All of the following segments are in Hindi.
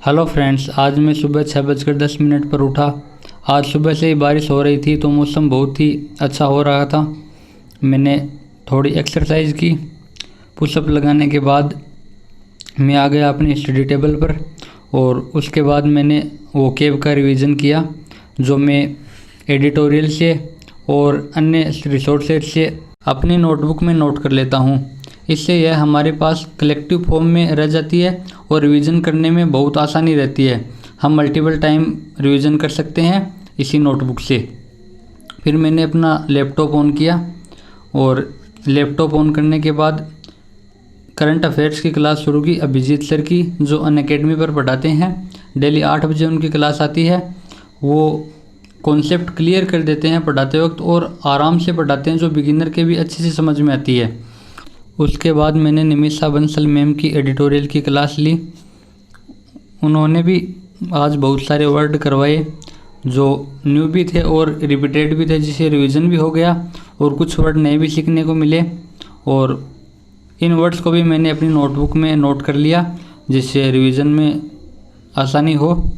हेलो फ्रेंड्स, आज मैं सुबह 6:10 पर उठा। आज सुबह से ही बारिश हो रही थी तो मौसम बहुत ही अच्छा हो रहा था। मैंने थोड़ी एक्सरसाइज की। पुशअप लगाने के बाद मैं आ गया अपने स्टडी टेबल पर और उसके बाद मैंने वो केव का रिवीजन किया जो मैं एडिटोरियल से और अन्य रिसोर्सेज से अपनी नोटबुक में नोट कर लेता हूँ। इससे यह हमारे पास कलेक्टिव फॉर्म में रह जाती है और रिवीजन करने में बहुत आसानी रहती है। हम मल्टीपल टाइम रिवीजन कर सकते हैं इसी नोटबुक से। फिर मैंने अपना लैपटॉप ऑन किया और लैपटॉप ऑन करने के बाद करंट अफेयर्स की क्लास शुरू की अभिजीत सर की, जो अनअकैडमी पर पढ़ाते हैं। डेली 8 बजे उनकी क्लास आती है। वो कॉन्सेप्ट क्लियर कर देते हैं पढ़ाते वक्त और आराम से पढ़ाते हैं, जो बिगिनर के भी अच्छे से समझ में आती है। उसके बाद मैंने निमिषा बंसल मैम की एडिटोरियल की क्लास ली। उन्होंने भी आज बहुत सारे वर्ड करवाए जो न्यू भी थे और रिपीटेड भी थे, जिससे रिवीजन भी हो गया और कुछ वर्ड नए भी सीखने को मिले। और इन वर्ड्स को भी मैंने अपनी नोटबुक में नोट कर लिया जिससे रिवीजन में आसानी हो।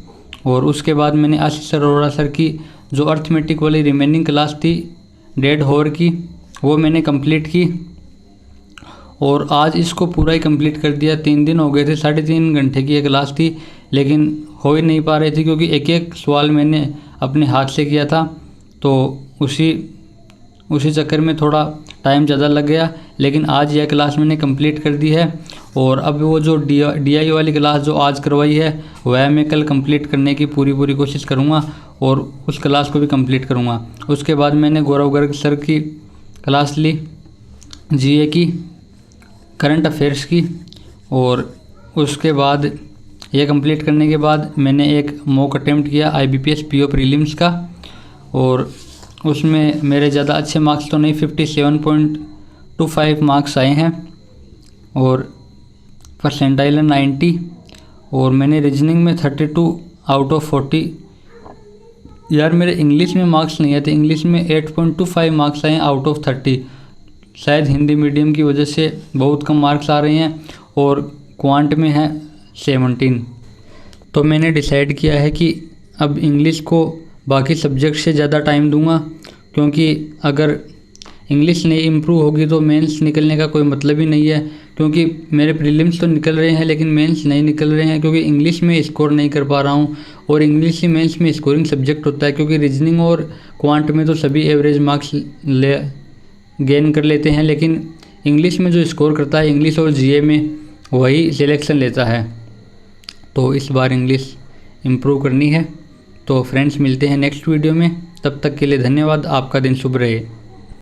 और उसके बाद मैंने आशीष अरोड़ा सर की जो अर्थमेटिक वाली रिमेनिंग क्लास थी डेड हॉर की, वो मैंने कंप्लीट की और आज इसको पूरा ही कंप्लीट कर दिया। 3 दिन हो गए थे, 3.5 घंटे की ये क्लास थी, लेकिन हो ही नहीं पा रही थी क्योंकि एक एक सवाल मैंने अपने हाथ से किया था, तो उसी चक्कर में थोड़ा टाइम ज़्यादा लग गया। लेकिन आज यह क्लास मैंने कंप्लीट कर दी है और अब वो जो DI वाली क्लास जो आज करवाई है वह मैं कल कंप्लीट करने की पूरी कोशिश करूँगा और उस क्लास को भी कंप्लीट करूँगा। उसके बाद मैंने गौरव गर्ग सर की क्लास ली GA की, करंट अफेयर्स की, और उसके बाद ये कंप्लीट करने के बाद मैंने एक मॉक अटेम्प्ट किया IBPS PO प्रीलिम्स का और उसमें मेरे ज़्यादा अच्छे मार्क्स तो नहीं, 57.25 मार्क्स आए हैं और परसेंटाइल 90। और मैंने रीजनिंग में 32 आउट ऑफ 40। यार मेरे इंग्लिश में मार्क्स नहीं आए थे, इंग्लिश में 8.25 मार्क्स आए आउट ऑफ 30। शायद हिंदी मीडियम की वजह से बहुत कम मार्क्स आ रहे हैं और क्वांट में है 17। तो मैंने डिसाइड किया है कि अब इंग्लिश को बाकी सब्जेक्ट से ज़्यादा टाइम दूंगा, क्योंकि अगर इंग्लिश नहीं इम्प्रूव होगी तो मेंस निकलने का कोई मतलब ही नहीं है। क्योंकि मेरे प्रीलिम्स तो निकल रहे हैं लेकिन मेंस नहीं निकल रहे हैं क्योंकि इंग्लिश में स्कोर नहीं कर पा रहा हूँ। और इंग्लिश ही मेंस में स्कोरिंग सब्जेक्ट होता है, क्योंकि रीजनिंग और क्वांट में तो सभी एवरेज मार्क्स गेन कर लेते हैं, लेकिन इंग्लिश में जो स्कोर करता है इंग्लिश और GA में वही सिलेक्शन लेता है। तो इस बार इंग्लिश इम्प्रूव करनी है। तो फ्रेंड्स, मिलते हैं नेक्स्ट वीडियो में। तब तक के लिए धन्यवाद। आपका दिन शुभ रहे।